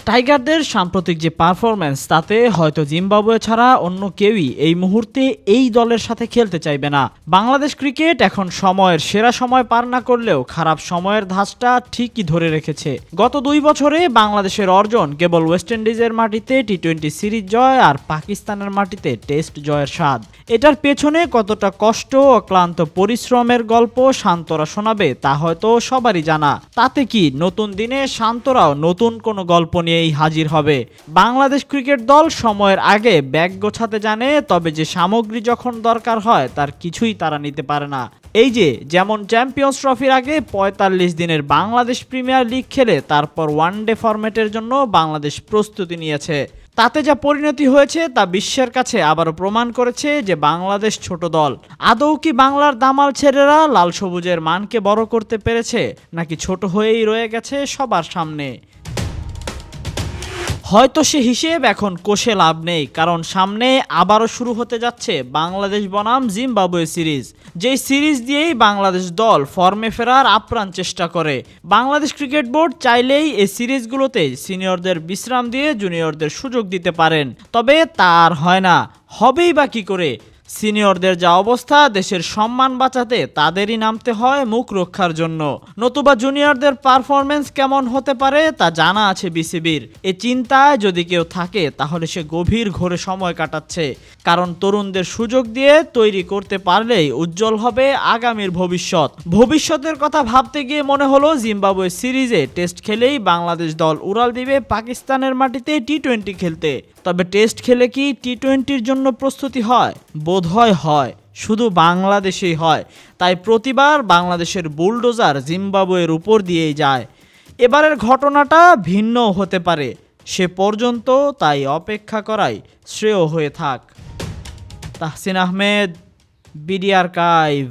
টাইগারদের সাম্প্রতিক যে পারফরম্যান্স তাতে হয়তো জিম্বাবুয়ে ছাড়া অন্য কেউই এই মুহূর্তে এই দলের সাথে খেলতে চাইবে না। বাংলাদেশ ক্রিকেট এখন সময়ের সেরা সময় পার না করলেও খারাপ সময়ের ধাঁচটা ঠিকই ধরে রেখেছে। গত 2 বছরে বাংলাদেশের অর্জন কেবল ওয়েস্ট ইন্ডিজের মাটিতে টি-20 সিরিজ জয় আর পাকিস্তানের মাটিতে টেস্ট জয়ের স্বাদ। এটার পেছনে কতটা কষ্ট ও ক্লান্ত পরিশ্রমের গল্প শান্তরা শোনাবে তা হয়তো সবারই জানা। তাতে কি নতুন দিনে শান্তরাও নতুন কোনো গল্প নিয়েই হাজির হবে। বাংলাদেশ ক্রিকেট দল সময়ের আগে ব্যাগ গোছাতে জানে, তবে যে সামগ্রী যখন দরকার হয় তার কিছুই তারা নিতে পারে না। এই যে যেমন চ্যাম্পিয়ন্স ট্রফির আগে ৪৫ দিনের বাংলাদেশ প্রিমিয়ার লিগ খেলে তারপর ওয়ানডে ফরম্যাটের জন্য বাংলাদেশ প্রস্তুতি নিয়েছে। তাতে যা পরিণতি হয়েছে তা বিশ্বের কাছে আবারও প্রমাণ করেছে যে বাংলাদেশ ছোট দল। আদৌ কি বাংলার দামাল ছেলেরা লাল সবুজের মানকে বড় করতে পেরেছে, নাকি ছোট হয়েই রয়ে গেছে সবার সামনে? হয়তো সে হিসেব এখন কষে লাভ নেই, কারণ সামনে আবারও শুরু হতে যাচ্ছে বাংলাদেশ বনাম জিম্বাবুয়ে সিরিজ। যেই সিরিজ দিয়েই বাংলাদেশ দল ফর্মে ফেরার আপ্রাণ চেষ্টা করে। বাংলাদেশ ক্রিকেট বোর্ড চাইলেই এই সিরিজগুলোতে সিনিয়রদের বিশ্রাম দিয়ে জুনিয়রদের সুযোগ দিতে পারেন, তবে তা আর হয় না। হবেই বা কী করে? সিনিয়রদের যা অবস্থা, দেশের সম্মান বাঁচাতে তাদেরই নামতে হয় মুখ রক্ষার জন্য। নতুবা জুনিয়রদের পারফরমেন্স কেমন হতে পারে তা জানা আছে বিসিবির। এ চিন্তায় যদি কেউ থাকে তাহলে সে গভীর ঘোরে সময় কাটাচ্ছে, কারণ তরুণদের সুযোগ দিয়ে তৈরি করতে পারলেই উজ্জ্বল হবে আগামীর ভবিষ্যৎ। ভবিষ্যতের কথা ভাবতে গিয়ে মনে হলো জিম্বাবুয়ে সিরিজে টেস্ট খেলেই বাংলাদেশ দল উড়াল দিবে পাকিস্তানের মাটিতে টি-20 খেলতে। তবে টেস্ট খেলে কি টি-20-র জন্য প্রস্তুতি হয়? বোধহয় হয়, শুধু বাংলাদেশেই হয়। তাই প্রতিবার বাংলাদেশের বুলডোজার জিম্বাবুয়ের উপর দিয়েই যায়। এবারের ঘটনাটা ভিন্ন হতে পারে, সে পর্যন্ত তাই অপেক্ষা করাই শ্রেয় হয়ে থাক। Tahsin Ahmed, BD archive.